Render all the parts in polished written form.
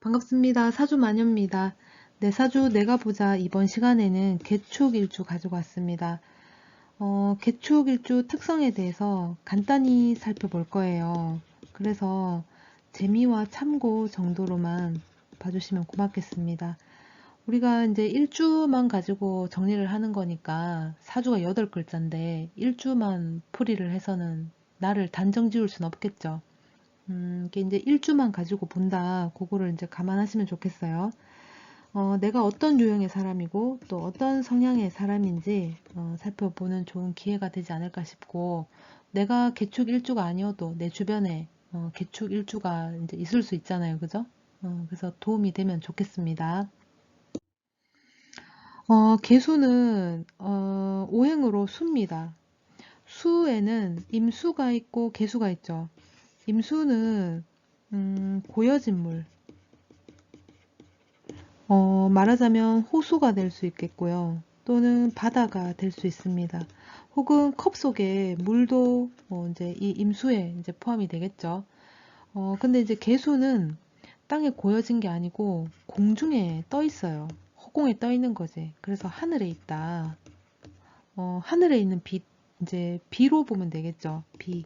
반갑습니다. 사주마녀입니다. 네, 사주 내가 보자 이번 시간에는 개축일주 가지고 왔습니다. 개축일주 특성에 대해서 간단히 살펴볼 거예요. 그래서 재미와 참고 정도로만 봐주시면 고맙겠습니다. 우리가 이제 일주만 가지고 정리를 하는 거니까 사주가 8글자인데 일주만 풀이를 해서는 나를 단정 지을 순 없겠죠. 이게 이제 일주만 가지고 본다. 그거를 이제 감안하시면 좋겠어요. 내가 어떤 유형의 사람이고 또 어떤 성향의 사람인지 살펴보는 좋은 기회가 되지 않을까 싶고, 내가 개축 일주가 아니어도 내 주변에 개축 일주가 이제 있을 수 있잖아요. 그죠? 그래서 도움이 되면 좋겠습니다. 개수는 오행으로 수입니다. 수에는 임수가 있고 개수가 있죠. 임수는 고여진물, 말하자면 호수가 될 수 있겠고요. 또는 바다가 될 수 있습니다. 혹은 컵 속에 물도 이제 이 임수에 이제 포함이 되겠죠. 근데 이제 개수는 땅에 고여진 게 아니고 공중에 떠 있어요. 허공에 떠 있는 거지. 그래서 하늘에 있다. 하늘에 있는 빛, 이제 비로 보면 되겠죠. 비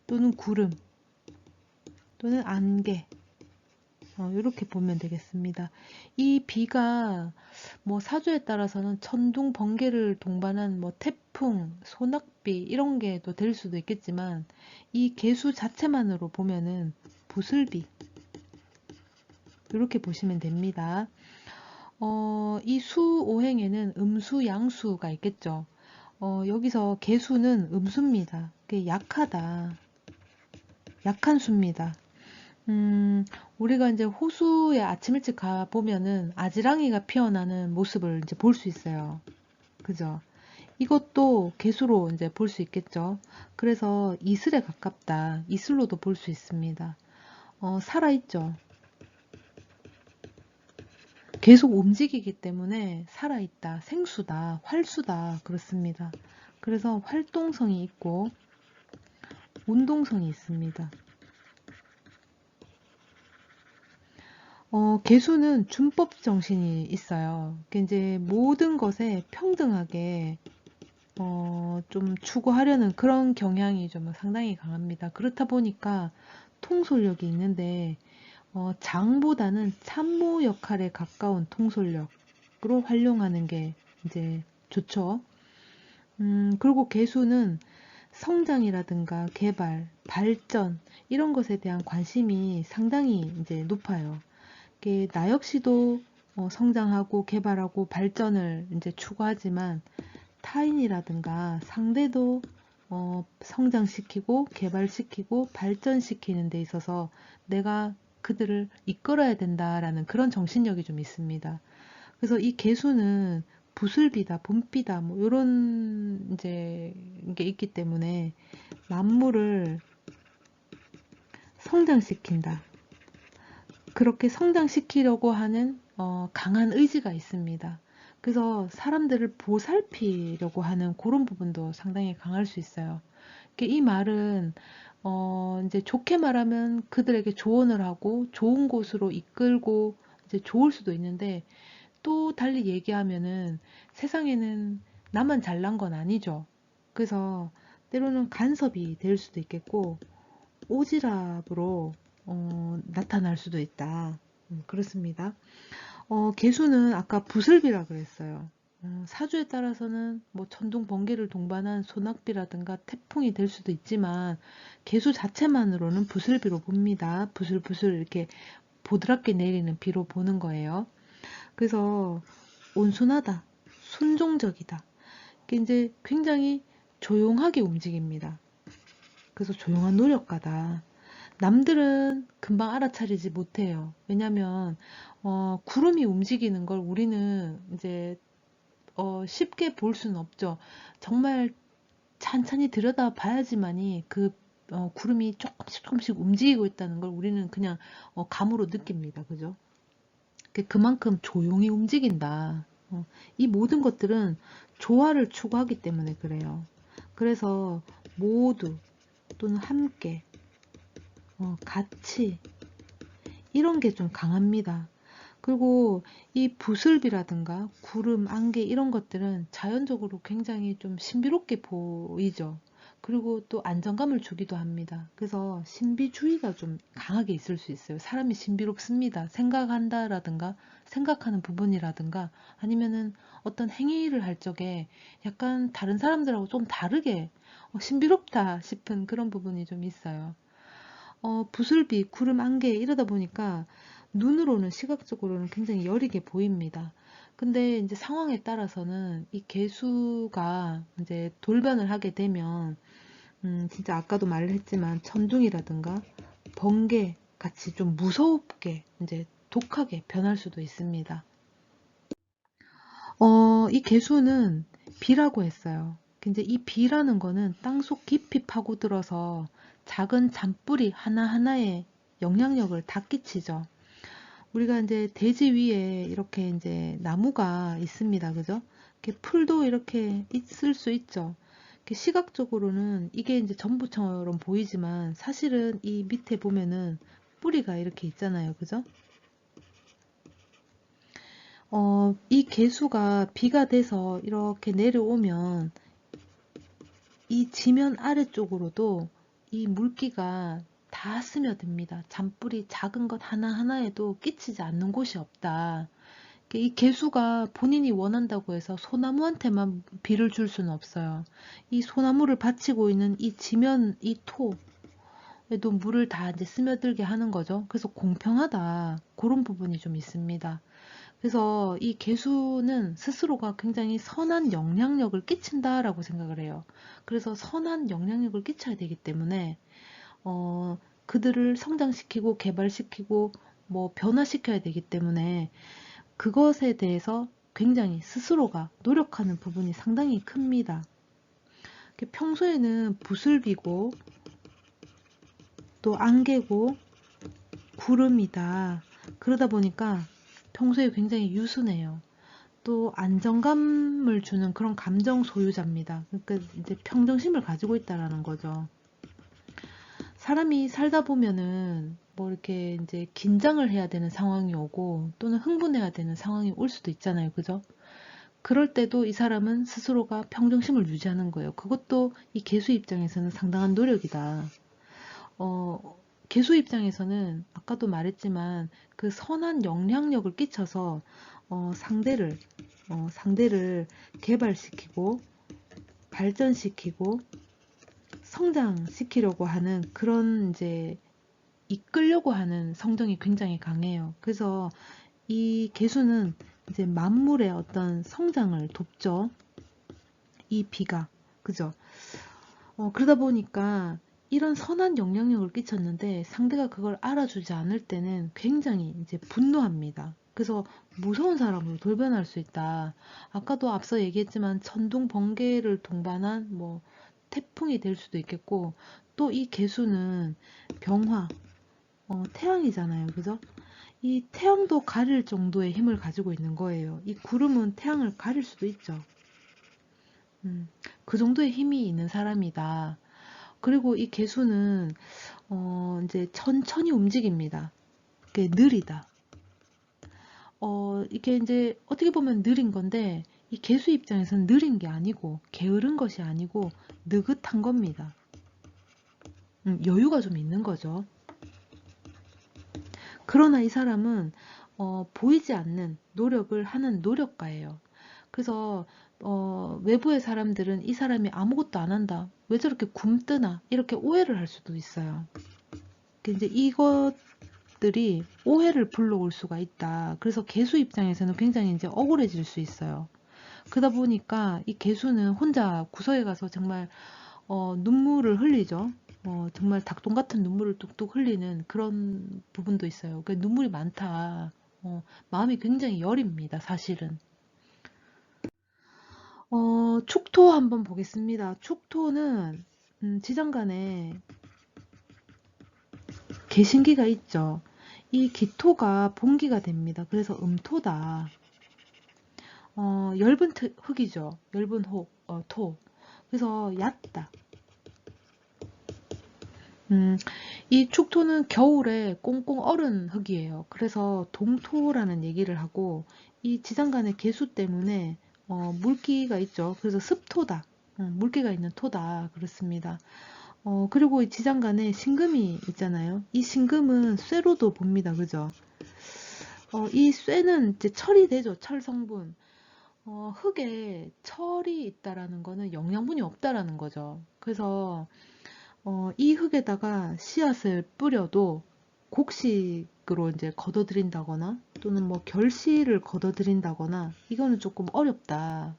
또는 구름 또는 안개. 이렇게 보면 되겠습니다. 이 비가 뭐 사주에 따라서는 천둥, 번개를 동반한 뭐 태풍, 소낙비 이런 게 또 될 수도 있겠지만, 이 개수 자체만으로 보면은 부슬비 이렇게 보시면 됩니다. 이 수오행에는 음수, 양수가 있겠죠. 여기서 개수는 음수입니다. 그게 약하다, 약한 수입니다. 우리가 이제 호수에 아침 일찍 가 보면은 아지랑이가 피어나는 모습을 이제 볼 수 있어요. 그죠? 이것도 개수로 이제 볼 수 있겠죠. 그래서 이슬에 가깝다. 이슬로도 볼 수 있습니다. 살아있죠. 계속 움직이기 때문에 살아있다, 생수다, 활수다, 그렇습니다. 그래서 활동성이 있고 운동성이 있습니다. 개수는 준법 정신이 있어요. 이제 모든 것에 평등하게 좀 추구하려는 그런 경향이 좀 상당히 강합니다. 그렇다 보니까 통솔력이 있는데, 장보다는 참모 역할에 가까운 통솔력으로 활용하는 게 이제 좋죠. 그리고 개수는 성장이라든가 개발, 발전 이런 것에 대한 관심이 상당히 이제 높아요. 나 역시도 성장하고 개발하고 발전을 이제 추구하지만 타인이라든가 상대도 성장시키고 개발시키고 발전시키는 데 있어서 내가 그들을 이끌어야 된다라는 그런 정신력이 좀 있습니다. 그래서 이 개수는 부슬비다, 봄비다, 뭐 이런 이제 게 있기 때문에 만물을 성장시킨다. 그렇게 성장시키려고 하는 강한 의지가 있습니다. 그래서 사람들을 보살피려고 하는 그런 부분도 상당히 강할 수 있어요. 이 말은 이제 좋게 말하면 그들에게 조언을 하고 좋은 곳으로 이끌고 이제 좋을 수도 있는데, 또 달리 얘기하면은 세상에는 나만 잘난 건 아니죠. 그래서 때로는 간섭이 될 수도 있겠고 오지랖으로 나타날 수도 있다. 그렇습니다. 개수는 아까 부슬비라 그랬어요. 사주에 따라서는 뭐 천둥 번개를 동반한 소낙비라든가 태풍이 될 수도 있지만 개수 자체만으로는 부슬비로 봅니다. 부슬부슬 이렇게 보드랍게 내리는 비로 보는 거예요. 그래서 온순하다, 순종적이다. 이게 이제 굉장히 조용하게 움직입니다. 그래서 조용한 노력가다. 남들은 금방 알아차리지 못해요. 왜냐면 구름이 움직이는 걸 우리는 이제 쉽게 볼 수는 없죠. 정말 찬찬히 들여다 봐야지만이 그 구름이 조금씩 조금씩 움직이고 있다는 걸 우리는 그냥 감으로 느낍니다. 그죠? 그만큼 조용히 움직인다. 이 모든 것들은 조화를 추구하기 때문에 그래요. 그래서 모두 또는 함께, 같이 이런 게 좀 강합니다. 그리고 이 부슬비라든가 구름, 안개 이런 것들은 자연적으로 굉장히 좀 신비롭게 보이죠. 그리고 또 안정감을 주기도 합니다. 그래서 신비주의가 좀 강하게 있을 수 있어요. 사람이 신비롭습니다. 생각한다라든가 생각하는 부분이라든가 아니면은 어떤 행위를 할 적에 약간 다른 사람들하고 좀 다르게 신비롭다 싶은 그런 부분이 좀 있어요. 부슬비, 구름, 안개 이러다 보니까 눈으로는 시각적으로는 굉장히 여리게 보입니다. 근데 이제 상황에 따라서는 이 개수가 이제 돌변을 하게 되면 진짜 아까도 말을 했지만 천둥이라든가 번개 같이 좀 무섭게 이제 독하게 변할 수도 있습니다. 이 개수는 비라고 했어요. 근데 이 비라는 거는 땅속 깊이 파고들어서 작은 잔뿌리 하나하나에 영향력을 다 끼치죠. 우리가 이제 대지 위에 이렇게 이제 나무가 있습니다. 그죠? 이렇게 풀도 이렇게 있을 수 있죠. 이렇게 시각적으로는 이게 이제 전부처럼 보이지만 사실은 이 밑에 보면은 뿌리가 이렇게 있잖아요. 그죠? 이 개수가 비가 돼서 이렇게 내려오면 이 지면 아래쪽으로도 이 물기가 다 스며듭니다. 잔뿌리 작은 것 하나하나에도 끼치지 않는 곳이 없다. 이 개수가 본인이 원한다고 해서 소나무한테만 비를 줄 수는 없어요. 이 소나무를 받치고 있는 이 지면, 이 토에도 물을 다 이제 스며들게 하는 거죠. 그래서 공평하다. 그런 부분이 좀 있습니다. 그래서 이 개수는 스스로가 굉장히 선한 영향력을 끼친다라고 생각을 해요. 그래서 선한 영향력을 끼쳐야 되기 때문에 그들을 성장시키고 개발시키고 뭐 변화시켜야 되기 때문에 그것에 대해서 굉장히 스스로가 노력하는 부분이 상당히 큽니다. 평소에는 부슬비고 또 안개고 구름이다. 그러다 보니까 평소에 굉장히 유순해요. 또 안정감을 주는 그런 감정 소유자입니다. 그러니까 이제 평정심을 가지고 있다라는 거죠. 사람이 살다 보면은 뭐 이렇게 이제 긴장을 해야 되는 상황이 오고 또는 흥분해야 되는 상황이 올 수도 있잖아요. 그죠? 그럴 때도 이 사람은 스스로가 평정심을 유지하는 거예요. 그것도 이 개수 입장에서는 상당한 노력이다. 어, 개수 입장에서는 아까도 말했지만 그 선한 영향력을 끼쳐서 상대를 개발시키고 발전시키고 성장시키려고 하는 그런 이제 이끌려고 하는 성정이 굉장히 강해요. 그래서 이 개수는 이제 만물의 어떤 성장을 돕죠. 이 비가. 그죠? 그러다 보니까 이런 선한 영향력을 끼쳤는데 상대가 그걸 알아주지 않을 때는 굉장히 이제 분노합니다. 그래서 무서운 사람으로 돌변할 수 있다. 아까도 앞서 얘기했지만 천둥, 번개를 동반한 뭐 태풍이 될 수도 있겠고 또 이 개수는 병화, 태양이잖아요. 그죠? 이 태양도 가릴 정도의 힘을 가지고 있는 거예요. 이 구름은 태양을 가릴 수도 있죠. 그 정도의 힘이 있는 사람이다. 그리고 이 개수는 이제 천천히 움직입니다. 이게 느리다. 이게 이제 어떻게 보면 느린 건데 이 개수 입장에서는 느린 게 아니고 게으른 것이 아니고 느긋한 겁니다. 여유가 좀 있는 거죠. 그러나 이 사람은 보이지 않는 노력을 하는 노력가예요. 그래서 외부의 사람들은 이 사람이 아무것도 안 한다. 왜 저렇게 굼뜨나? 이렇게 오해를 할 수도 있어요. 이제 이것들이 오해를 불러올 수가 있다. 그래서 개수 입장에서는 굉장히 이제 억울해질 수 있어요. 그러다 보니까 이 개수는 혼자 구석에 가서 정말 눈물을 흘리죠. 정말 닭똥 같은 눈물을 뚝뚝 흘리는 그런 부분도 있어요. 그러니까 눈물이 많다. 마음이 굉장히 여립니다, 사실은. 축토 한번 보겠습니다. 축토는 지장간에 개신기가 있죠. 이 기토가 본기가 됩니다. 그래서 음토다. 엷은 흙이죠. 엷은 토. 그래서 얕다. 음, 이 축토는 겨울에 꽁꽁 얼은 흙이에요. 그래서 동토라는 얘기를 하고 이 지장간의 개수 때문에 물기가 있죠. 그래서 습토다. 물기가 있는 토다. 그렇습니다. 그리고 이 지장간에 신금이 있잖아요. 이 신금은 쇠로도 봅니다. 그죠? 이 쇠는 이제 철이 되죠. 철 성분. 흙에 철이 있다라는 거는 영양분이 없다라는 거죠. 그래서 이 흙에다가 씨앗을 뿌려도 곡식으로 이제 걷어들인다거나 또는 뭐 결실을 걷어들인다거나 이거는 조금 어렵다.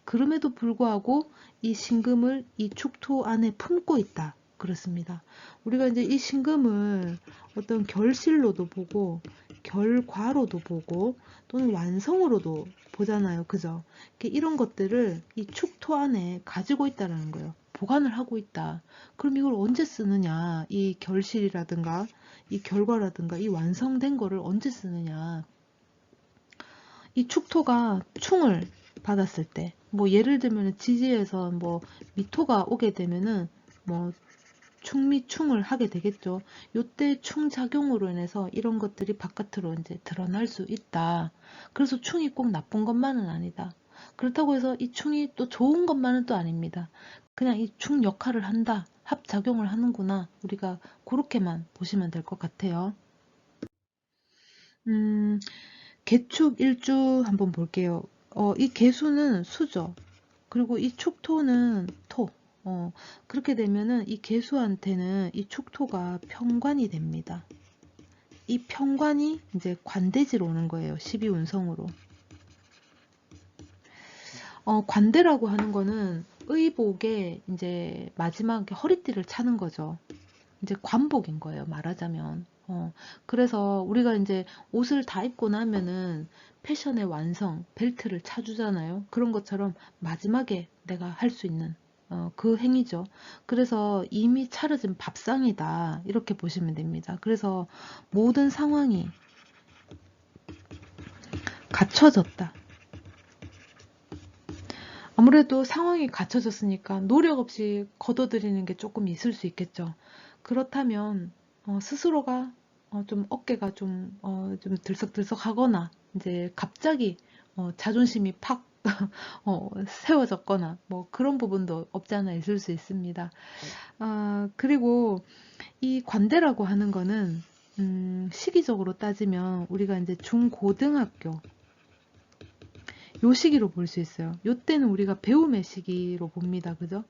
그럼에도 불구하고 이 신금을 이 축토 안에 품고 있다. 그렇습니다. 우리가 이제 이 신금을 어떤 결실로도 보고 결과로도 보고 또는 완성으로도 보잖아요. 그죠? 이런 것들을 이 축토 안에 가지고 있다는 거예요. 보관을 하고 있다. 그럼 이걸 언제 쓰느냐? 이 결실이라든가 이 결과라든가 이 완성된 거를 언제 쓰느냐? 이 축토가 충을 받았을 때, 뭐 예를 들면 지지에서 뭐 미토가 오게 되면은 뭐 충미충을 하게 되겠죠. 요때 충작용으로 인해서 이런 것들이 바깥으로 이제 드러날 수 있다. 그래서 충이 꼭 나쁜 것만은 아니다. 그렇다고 해서 이 충이 또 좋은 것만은 또 아닙니다. 그냥 이 충 역할을 한다. 합작용을 하는구나. 우리가 그렇게만 보시면 될 것 같아요. 음, 개축 일주 한번 볼게요. 이 개수는 수죠. 그리고 이 축토는 토. 그렇게 되면은 이 개수한테는 이 축토가 편관이 됩니다. 이 편관이 이제 관대지로 오는 거예요. 12운성으로. 관대라고 하는 거는 의복의 이제 마지막에 허리띠를 차는 거죠. 이제 관복인 거예요. 말하자면. 그래서 우리가 이제 옷을 다 입고 나면은 패션의 완성, 벨트를 차주잖아요. 그런 것처럼 마지막에 내가 할 수 있는 그 행위죠. 그래서 이미 차려진 밥상이다. 이렇게 보시면 됩니다. 그래서 모든 상황이 갖춰졌다. 아무래도 상황이 갖춰졌으니까 노력 없이 걷어들이는 게 조금 있을 수 있겠죠. 그렇다면 스스로가 좀 어깨가 좀 들썩들썩 하거나 이제 갑자기 자존심이 팍 세워졌거나 뭐 그런 부분도 없지 않아 있을 수 있습니다. 그리고 이 관대라고 하는 거는 시기적으로 따지면 우리가 이제 중고등학교 요 시기로 볼 수 있어요. 요 때는 우리가 배움의 시기로 봅니다. 그죠?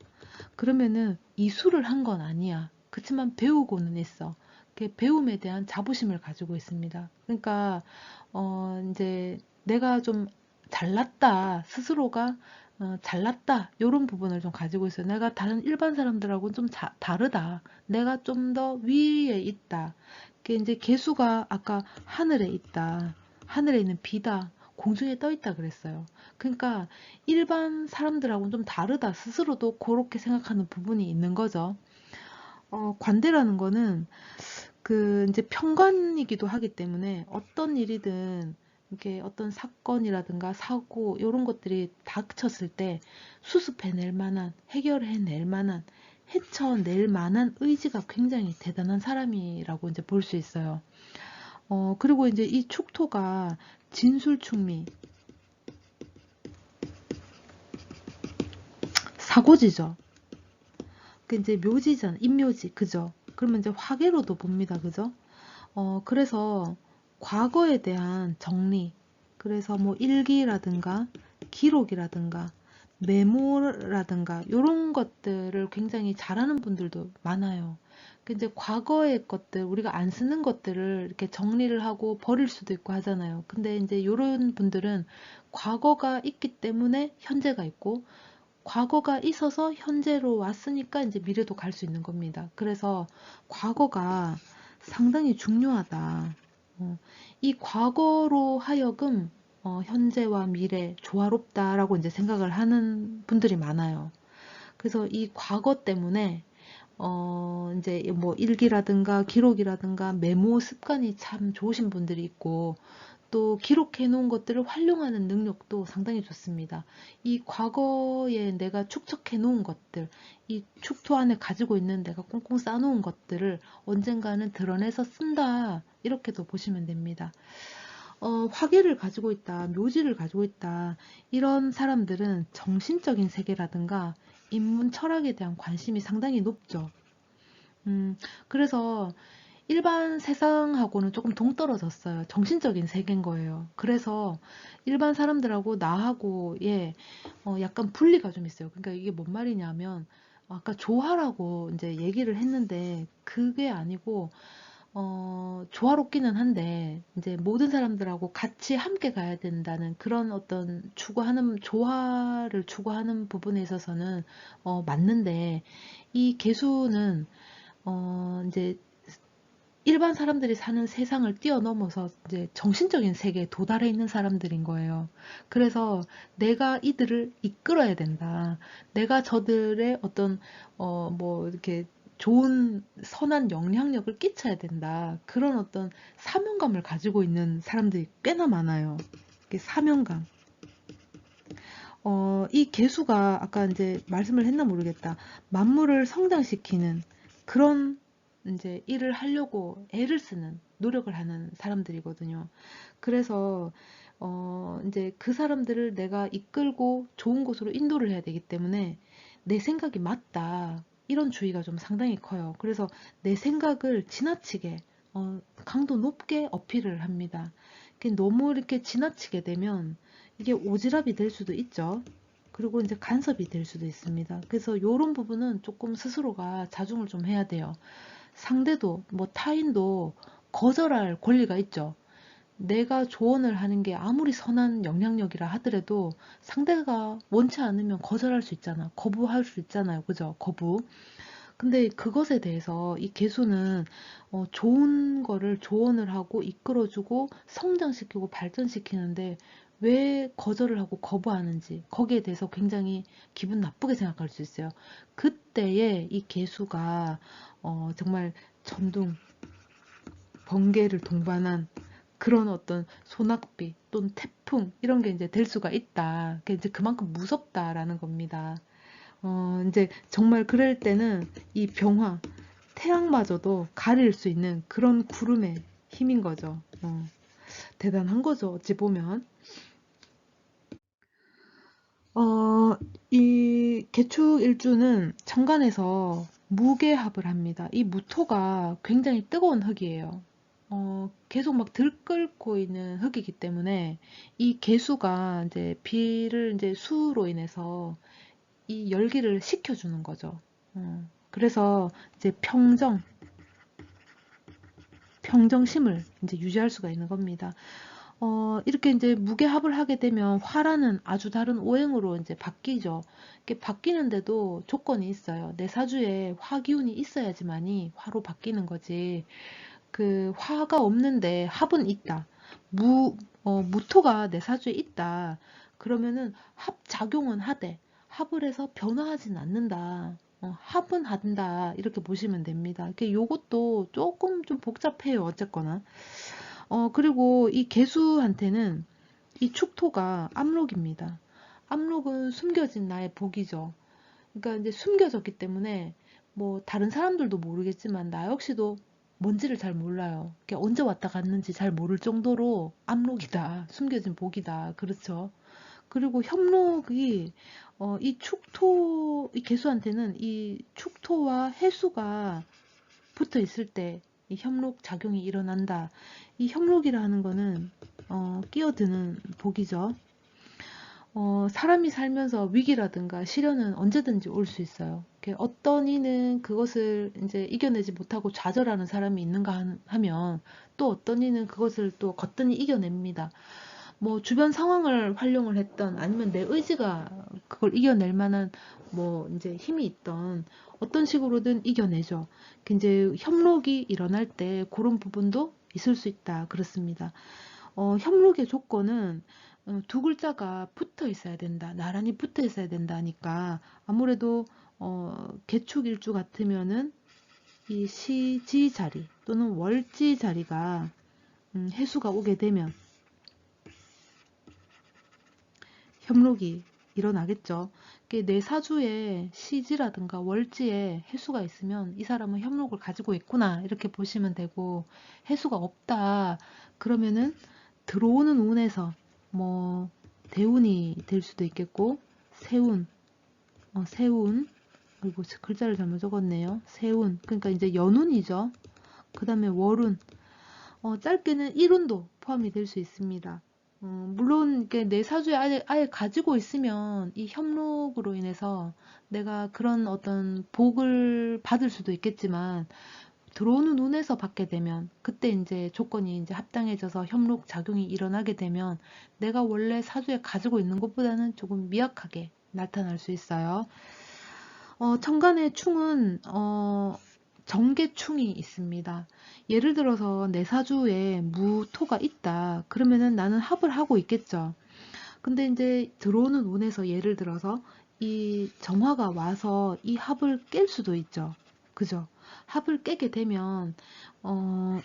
그러면은 이수를 한 건 아니야. 그렇지만 배우고는 있어. 배움에 대한 자부심을 가지고 있습니다. 그러니까 이제 내가 좀 잘났다 스스로가 잘났다 이런 부분을 좀 가지고 있어요. 내가 다른 일반 사람들하고는 좀 다르다. 내가 좀 더 위에 있다. 그게 이제 개수가 아까 하늘에 있다. 하늘에 있는 비다. 공중에 떠 있다 그랬어요. 그러니까 일반 사람들하고는 좀 다르다. 스스로도 그렇게 생각하는 부분이 있는 거죠. 관대라는 거는 그 이제 편관이기도 하기 때문에 어떤 일이든 이렇게 어떤 사건이라든가 사고 이런 것들이 닥쳤을 때 수습해낼 만한, 해결해낼 만한, 헤쳐낼 만한 의지가 굉장히 대단한 사람이라고 이제 볼 수 있어요. 그리고 이제 이 축토가 진술충미, 사고지죠. 그 이제 묘지잖아. 인묘지. 그죠? 그러면 이제 화계로도 봅니다. 그죠? 그래서 과거에 대한 정리. 그래서 뭐 일기라든가 기록이라든가 메모라든가 이런 것들을 굉장히 잘하는 분들도 많아요. 그 이제 과거의 것들, 우리가 안 쓰는 것들을 이렇게 정리를 하고 버릴 수도 있고 하잖아요. 근데 이제 이런 분들은 과거가 있기 때문에 현재가 있고 과거가 있어서 현재로 왔으니까 이제 미래도 갈 수 있는 겁니다. 그래서 과거가 상당히 중요하다. 이 과거로 하여금 현재와 미래 조화롭다라고 이제 생각을 하는 분들이 많아요. 그래서 이 과거 때문에 이제 뭐 일기라든가 기록이라든가 메모 습관이 참 좋으신 분들이 있고, 또 기록해 놓은 것들을 활용하는 능력도 상당히 좋습니다. 이 과거에 내가 축적해 놓은 것들, 이 축토 안에 가지고 있는 내가 꽁꽁 싸 놓은 것들을 언젠가는 드러내서 쓴다. 이렇게도 보시면 됩니다. 화기를 가지고 있다, 묘지를 가지고 있다. 이런 사람들은 정신적인 세계라든가 인문 철학에 대한 관심이 상당히 높죠. 그래서 일반 세상하고는 조금 동떨어졌어요. 정신적인 세계인 거예요. 그래서 일반 사람들하고 나하고의 약간 분리가 좀 있어요. 그러니까 이게 뭔 말이냐면, 아까 조화라고 이제 얘기를 했는데 그게 아니고, 조화롭기는 한데 이제 모든 사람들하고 같이 함께 가야 된다는 그런 어떤 조화를 추구하는 부분에 있어서는 맞는데, 이 개수는 이제 일반 사람들이 사는 세상을 뛰어넘어서 이제 정신적인 세계에 도달해 있는 사람들인 거예요. 그래서 내가 이들을 이끌어야 된다. 내가 저들의 어떤 뭐 이렇게 좋은 선한 영향력을 끼쳐야 된다. 그런 어떤 사명감을 가지고 있는 사람들이 꽤나 많아요. 이게 사명감. 이 개수가 아까 이제 말씀을 했나 모르겠다. 만물을 성장시키는 그런 이제 일을 하려고 애를 쓰는 노력을 하는 사람들이거든요. 그래서 이제 그 사람들을 내가 이끌고 좋은 곳으로 인도를 해야 되기 때문에 내 생각이 맞다. 이런 주의가 좀 상당히 커요. 그래서 내 생각을 지나치게 강도 높게 어필을 합니다. 너무 이렇게 지나치게 되면 이게 오지랖이 될 수도 있죠. 그리고 이제 간섭이 될 수도 있습니다. 그래서 이런 부분은 조금 스스로가 자중을 좀 해야 돼요. 상대도, 뭐 타인도 거절할 권리가 있죠. 내가 조언을 하는 게 아무리 선한 영향력이라 하더라도 상대가 원치 않으면 거절할 수 있잖아. 거부할 수 있잖아요. 그죠? 거부. 근데 그것에 대해서 이 개수는 좋은 거를 조언을 하고 이끌어주고 성장시키고 발전시키는데 왜 거절을 하고 거부하는지 거기에 대해서 굉장히 기분 나쁘게 생각할 수 있어요. 그때에 이 개수가 정말 천둥, 번개를 동반한 그런 어떤 소낙비 또는 태풍 이런 게 이제 될 수가 있다. 그게 이제 그만큼 무섭다라는 겁니다. 이제 정말 그럴 때는 이 병화, 태양마저도 가릴 수 있는 그런 구름의 힘인 거죠. 대단한 거죠. 어찌 보면. 이 개축일주는 천간에서 무게합을 합니다. 이 무토가 굉장히 뜨거운 흙이에요. 계속 막 들끓고 있는 흙이기 때문에 이 개수가 이제 비를 이제 수로 인해서 이 열기를 식혀주는 거죠. 그래서 이제 평정심을 이제 유지할 수가 있는 겁니다. 이렇게 이제 무게합을 하게 되면 화라는 아주 다른 오행으로 이제 바뀌죠. 이렇게 바뀌는데도 조건이 있어요. 내 사주에 화 기운이 있어야지만이 화로 바뀌는 거지. 그 화가 없는데 합은 있다. 무토가 내 사주에 있다. 그러면은 합작용은 하되 합을 해서 변화하진 않는다. 합은 한다. 이렇게 보시면 됩니다. 요것도 조금 좀 복잡해요. 어쨌거나. 그리고 이 개수한테는 이 축토가 암록입니다. 암록은 숨겨진 나의 복이죠. 그러니까 이제 숨겨졌기 때문에 뭐 다른 사람들도 모르겠지만 나 역시도 뭔지를 잘 몰라요. 언제 왔다 갔는지 잘 모를 정도로 암록이다. 숨겨진 복이다. 그렇죠. 그리고 협록이 이 개수한테는 이 축토와 해수가 붙어 있을 때 이 협록 작용이 일어난다. 이 협록이라는 거는 끼어드는 복이죠. 사람이 살면서 위기라든가 시련은 언제든지 올 수 있어요. 어떤 이는 그것을 이제 이겨내지 못하고 좌절하는 사람이 있는가 하면 또 어떤 이는 그것을 또 거뜬히 이겨냅니다. 뭐 주변 상황을 활용을 했던 아니면 내 의지가 그걸 이겨낼 만한 뭐 이제 힘이 있던 어떤 식으로든 이겨내죠. 이제 협록이 일어날 때 그런 부분도 있을 수 있다. 그렇습니다. 협록의 조건은 두 글자가 붙어 있어야 된다. 나란히 붙어 있어야 된다니까 아무래도 개축일주 같으면은 이 시지 자리 또는 월지 자리가 해수가 오게 되면 협록이 일어나겠죠. 내 사주에 시지라든가 월지에 해수가 있으면 이 사람은 협록을 가지고 있구나 이렇게 보시면 되고, 해수가 없다 그러면은 들어오는 운에서 뭐 대운이 될 수도 있겠고, 세운, 세운, 그리고 글자를 잘못 적었네요. 세운, 그러니까 이제 연운이죠. 그 다음에 월운, 짧게는 일운도 포함이 될 수 있습니다. 물론 내 사주에 아예 가지고 있으면 이 협록으로 인해서 내가 그런 어떤 복을 받을 수도 있겠지만, 들어오는 운에서 받게 되면 그때 이제 조건이 이제 합당해져서 협록 작용이 일어나게 되면 내가 원래 사주에 가지고 있는 것보다는 조금 미약하게 나타날 수 있어요. 천간의 충은 정계충이 있습니다. 예를 들어서 내 사주에 무토가 있다 그러면은 나는 합을 하고 있겠죠. 근데 이제 들어오는 운에서 예를 들어서 이 정화가 와서 이 합을 깰 수도 있죠. 그죠? 합을 깨게 되면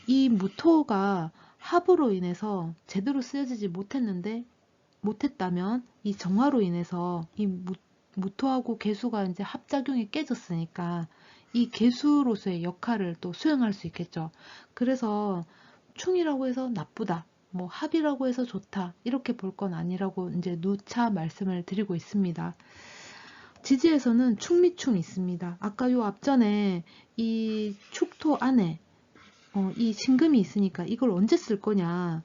이 무토가 합으로 인해서 제대로 쓰여지지 못했다면 이 정화로 인해서 이 무토하고 개수가 이제 합작용이 깨졌으니까 이 개수로서의 역할을 또 수행할 수 있겠죠. 그래서 충이라고 해서 나쁘다, 뭐 합이라고 해서 좋다 이렇게 볼 건 아니라고 이제 누차 말씀을 드리고 있습니다. 지지에서는 충미충이 있습니다. 아까 요 앞전에 이 축토 안에 이 신금이 있으니까 이걸 언제 쓸 거냐,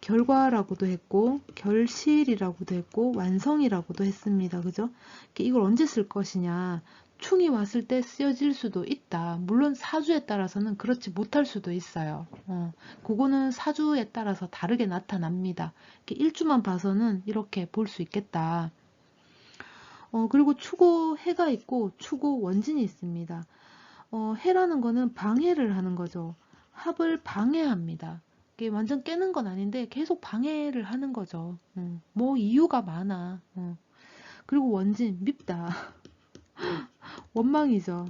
결과라고도 했고 결실이라고도 했고 완성이라고도 했습니다. 그죠? 이걸 언제 쓸 것이냐, 충이 왔을 때 쓰여질 수도 있다. 물론 사주에 따라서는 그렇지 못할 수도 있어요. 그거는 사주에 따라서 다르게 나타납니다. 일주만 봐서는 이렇게 볼 수 있겠다. 그리고 추고 해가 있고 추고 원진이 있습니다. 해라는 거는 방해를 하는 거죠. 합을 방해합니다. 이게 완전 깨는 건 아닌데 계속 방해를 하는 거죠. 뭐 이유가 많아. 그리고 원진 밉다. 원망이죠.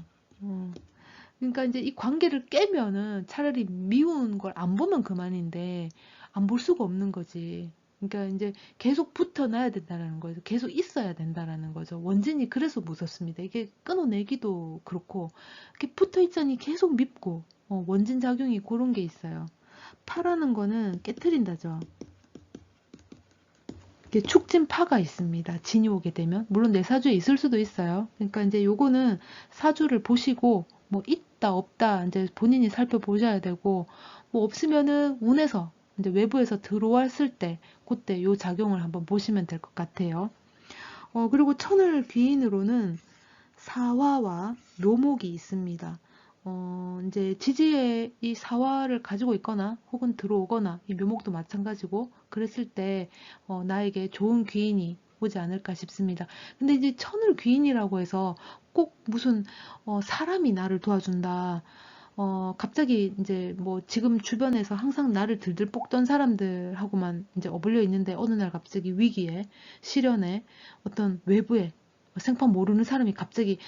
그러니까 이제 이 관계를 깨면은 차라리 미운 걸 안 보면 그만인데 안 볼 수가 없는 거지. 그러니까 이제 계속 붙어놔야 된다는 거죠. 계속 있어야 된다는 거죠. 원진이 그래서 무섭습니다. 이게 끊어내기도 그렇고 이렇게 붙어 있자니 계속 밉고 원진 작용이 그런 게 있어요. 파라는 거는 깨트린다죠. 이게 축진파가 있습니다. 진이 오게 되면 물론 내 사주에 있을 수도 있어요. 그러니까 이제 요거는 사주를 보시고 뭐 있다 없다 이제 본인이 살펴보셔야 되고, 뭐 없으면은 운에서 이제 외부에서 들어왔을 때 그때 요 작용을 한번 보시면 될 것 같아요. 그리고 천을 귀인으로는 사화와 묘목이 있습니다. 이제 지지에 이 사화를 가지고 있거나 혹은 들어오거나 이 묘목도 마찬가지고 그랬을 때 나에게 좋은 귀인이 오지 않을까 싶습니다. 근데 이제 천을 귀인이라고 해서 꼭 무슨 사람이 나를 도와준다. 갑자기 이제 뭐 지금 주변에서 항상 나를 들들 볶던 사람들하고만 이제 어울려 있는데 어느 날 갑자기 위기에 시련에 어떤 외부에 생판 모르는 사람이 갑자기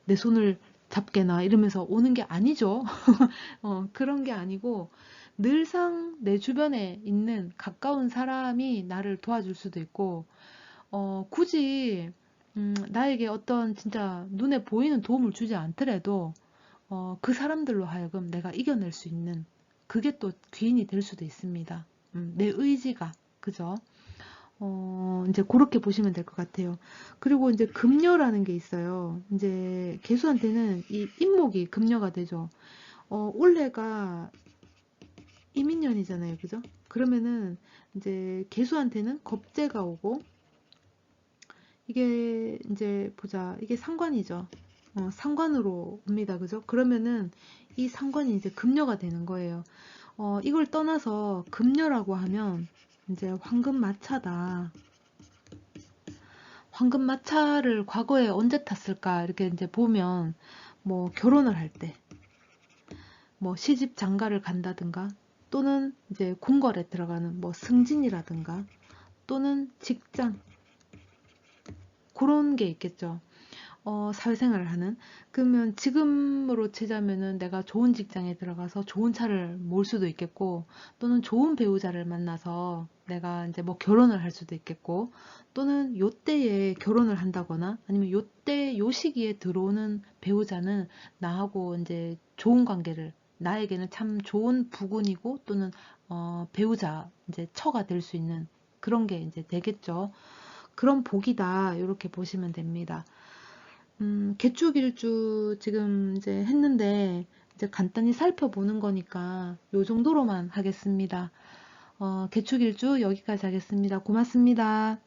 내 손을 잡게나 이러면서 오는 게 아니죠. 그런 게 아니고 늘상 내 주변에 있는 가까운 사람이 나를 도와줄 수도 있고, 굳이 나에게 어떤 진짜 눈에 보이는 도움을 주지 않더라도 그 사람들로 하여금 내가 이겨낼 수 있는 그게 또 귀인이 될 수도 있습니다. 내 의지가, 그죠? 이제 그렇게 보시면 될 것 같아요. 그리고 이제 금녀라는 게 있어요. 이제 개수한테는 이 임목이 금녀가 되죠. 올해가 이민년이잖아요. 그죠? 그러면은 이제 개수한테는 겁재가 오고, 이게 이제 보자. 이게 상관이죠. 상관으로 옵니다. 그죠? 그러면은 이 상관이 이제 금녀가 되는 거예요. 이걸 떠나서 금녀라고 하면 이제 황금마차다. 황금마차를 과거에 언제 탔을까 이렇게 이제 보면 뭐 결혼을 할 때, 뭐 시집 장가를 간다든가, 또는 이제 궁궐에 들어가는 뭐 승진이라든가, 또는 직장, 그런 게 있겠죠. 사회생활을 하는. 그러면 지금으로 치자면은 내가 좋은 직장에 들어가서 좋은 차를 몰 수도 있겠고, 또는 좋은 배우자를 만나서 내가 이제 뭐 결혼을 할 수도 있겠고, 또는 요때에 결혼을 한다거나, 아니면 요때 요 시기에 들어오는 배우자는 나하고 이제 좋은 관계를, 나에게는 참 좋은 부군이고, 또는 배우자, 이제 처가 될 수 있는 그런 게 이제 되겠죠. 그런 복이다, 이렇게 보시면 됩니다. 개축일주 지금 이제 했는데, 이제 간단히 살펴보는 거니까 요 정도로만 하겠습니다. 개축일주 여기까지 하겠습니다. 고맙습니다.